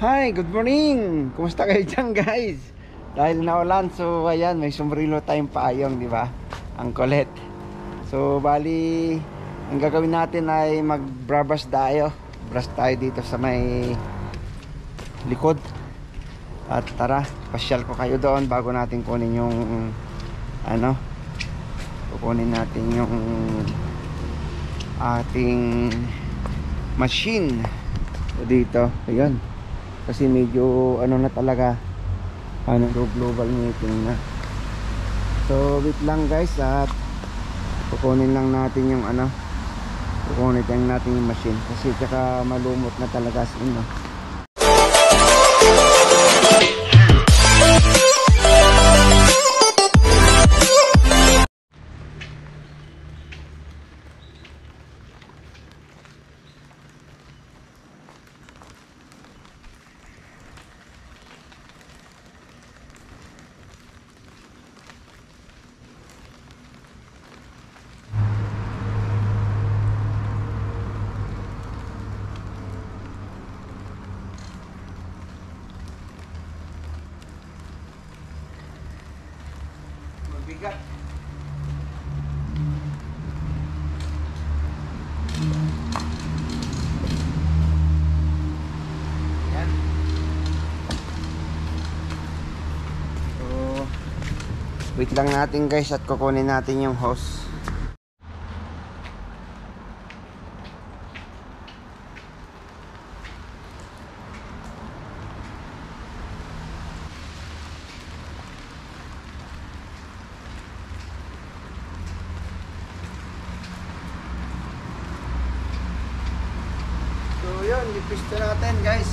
Hi, good morning! Kumusta kayo dyan, guys? Dahil naulan, so ayan, may sombrero tayong paayong, di ba? Ang kulit. So, bali, ang gagawin natin ay mag-brush tayo. Brush tayo dito sa may likod. At tara, pasyal ko kayo doon bago natin kunin yung kukunin natin yung ating machine dito. Ayan. Kasi medyo na talaga global meeting na. So wait lang guys, at kukunin lang natin yung kukunin lang natin yung machine kasi tsaka malumot na talaga sa inyo. Bigat. Yan. So, wait lang natin guys at kukunin natin yung hose. So yun, ipisto natin guys.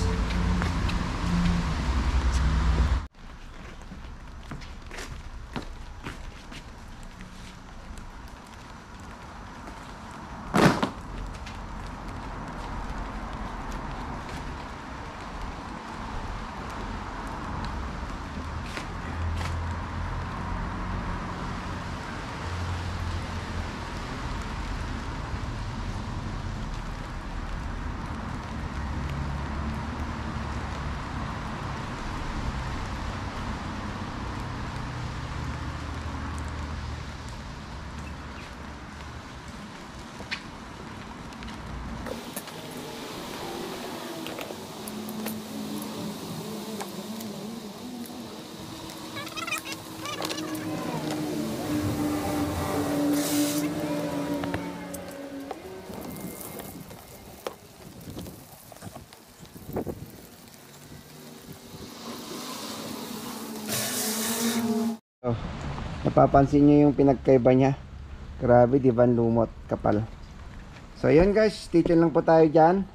Oh, napapansin nyo yung pinagkaiba niya. Grabe, di ba, lumot, kapal. So yun guys, stitch lang po tayo dyan.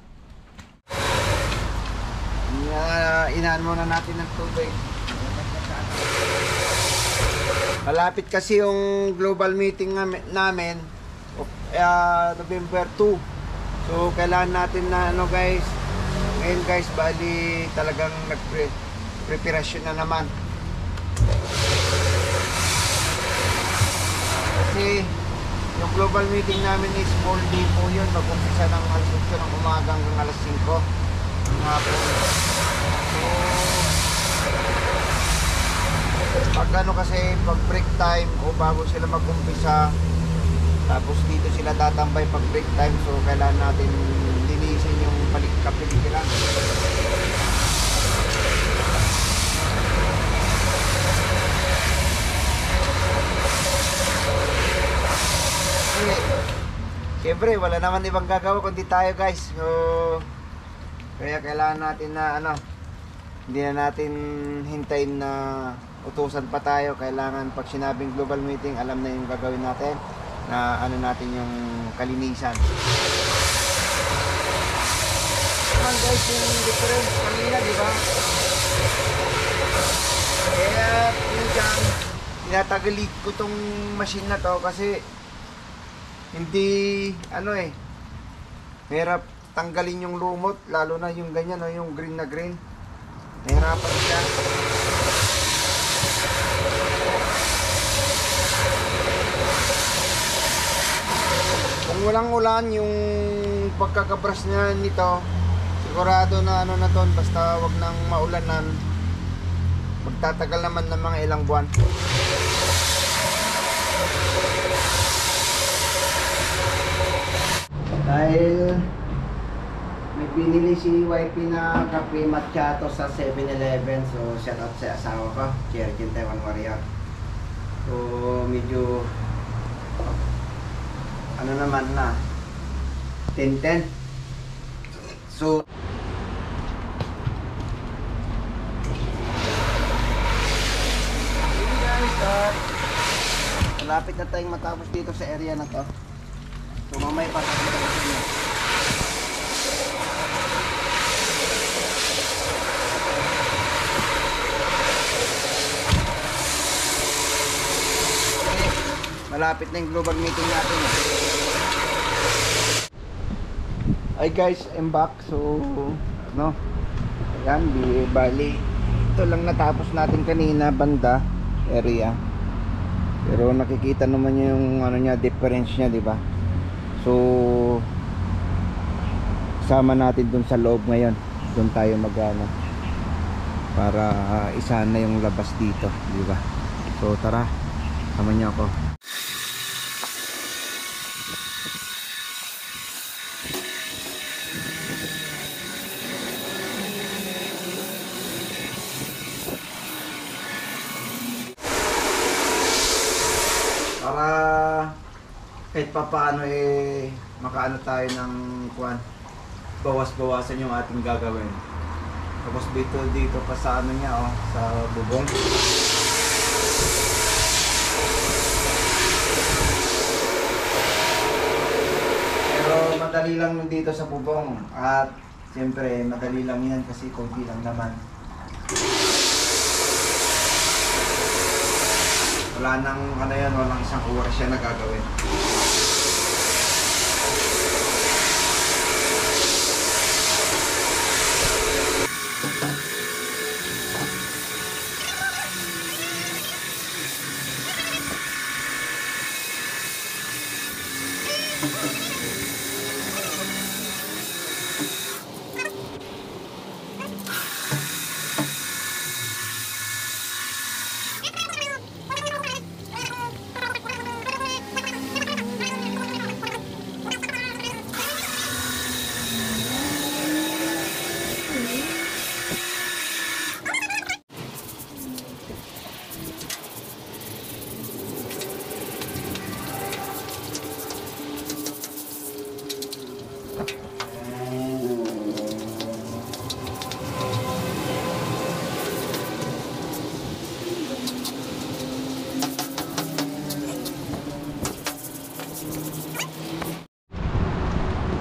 Inaan muna natin ng tubig. Malapit kasi yung global meeting namin November 2. So kailangan natin na guys, ngayon guys, bali talagang nagpreparasyon na naman. Kasi yung global meeting namin is full day po yun. Mag-umpisa ng alas 8 ng umaga hanggang alas 5 ng hapon. So pag kasi pag break time o bago sila mag-umpisa, tapos dito sila tatambay pag break time, so kailangan natin linisin yung kapiligiran. Siyempre wala naman ibang gagawa kundi tayo guys. So kaya kailangan natin na hindi na natin hintayin na utusan pa tayo. Kailangan pag sinabing global meeting, alam na yung gagawin natin, na natin yung kalinisan. Naman guys yung difference kanina, di ba? Kaya dyan tinatagalig ko tong machine na to kasi hindi mahirap tanggalin yung lumot, lalo na yung ganyan yung green na green. Nahirapan siya. Kung walang ulan yung pagkakabras niya nito, sigurado na ano na to, basta wag nang maulanan. Magtatagal naman ng mga ilang buwan. Dahil may binili si wifey na kape macchiato sa 7-Eleven. So shout out sa asawa ko, Cherkin Taiwan Warrior. So medyo ano naman na 10-10. So malapit na tayong matapos dito sa area na to. So mamaya papakita ko sa inyo. Okay, malapit na yung global meeting natin. Hi guys, I'm back. So ano, ayan, bali ito lang natapos natin kanina, banda area. Pero nakikita naman niyo yung ano niya, difference niya, di ba? So sama natin dun sa loob ngayon. Doon tayo magana para isa na yung labas dito, di ba? So tara, sama niyo ako. Para kahit pa paano makaano tayo ng kuwan, bawas-bawasan yung ating gagawin. Tapos dito pa sa ano niya, sa bubong. Pero madali lang dito sa bubong, at siyempre madali lang yan kasi konti lang naman. Wala nang ano yan, walang isang oras siya na gagawin.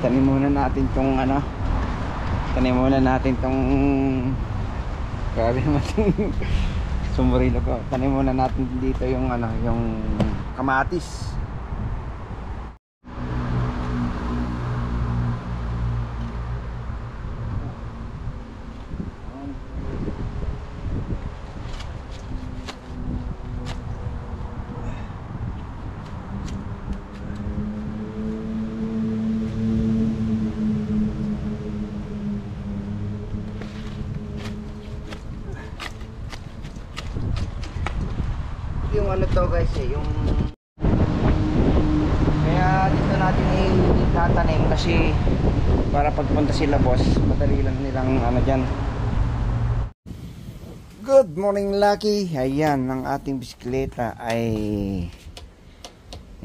Tanim muna natin tong ano, tanim muna natin tong, grabe naman yung sumurilo ko. Tanim muna natin dito yung ano, yung kamatis. Yung ano to guys yung kaya dito natin itatanim kasi para pagpunta sila boss, madali lang nilang ano dyan. Good morning Lucky. Ayan, ang ating bisikleta ay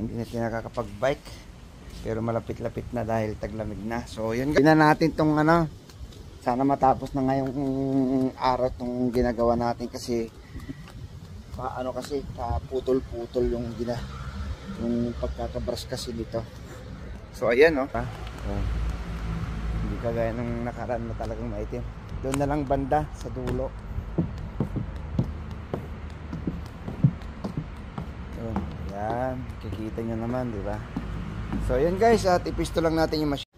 hindi natin nakakapag bike pero malapit-lapit na dahil taglamig na. So yun, gina natin tong ano, sana matapos na ngayong araw tong ginagawa natin kasi ano kasi putol-putol yung pagkakabrush kasi nito. So ayan hindi kagaya ng nakaraan na talagang maitim. Doon na lang banda sa dulo. Yan, kikita nyo naman, di ba? So ayan guys, at ipisto lang natin yung machine.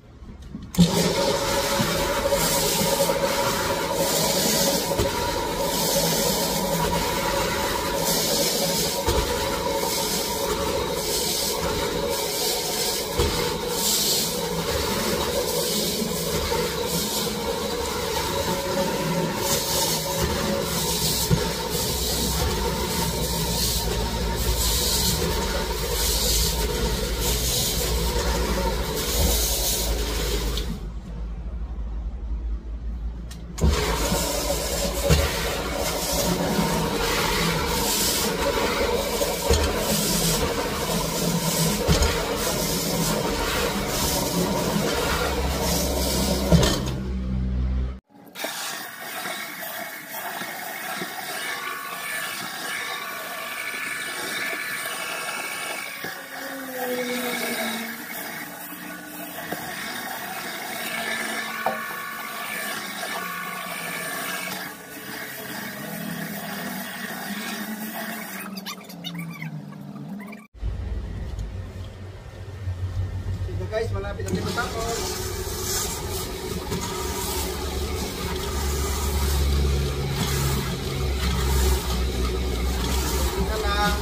guys, malapit na dito tapos. Ito lang.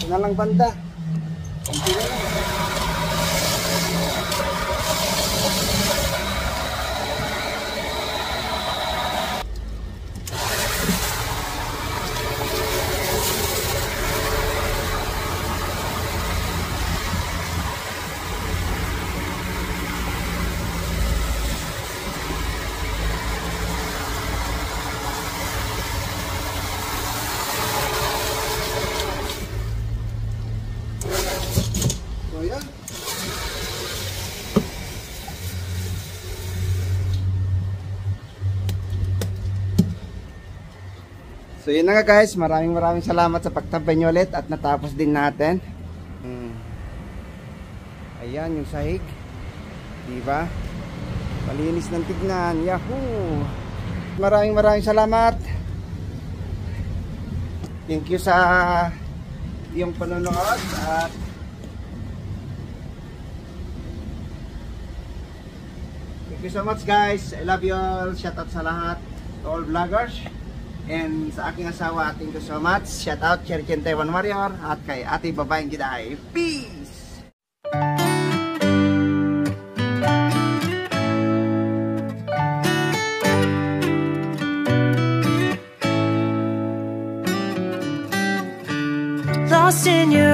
Ito na lang banda. Kunti na lang. So yan. So yun na nga guys, maraming salamat sa pagtabay nyo ulit at natapos din natin. Ayan yung sahig. Diba? Malinis ng tignan. Yahoo! Maraming salamat. Thank you sa iyong panonood at thank you so much guys. I love you all. Shout out sa lahat, to all vloggers. And sa aking asawa, thank you so much. Shout out Cherchen Taiwan Warrior at kay Ate Babaeng Giday. Peace! Lost in your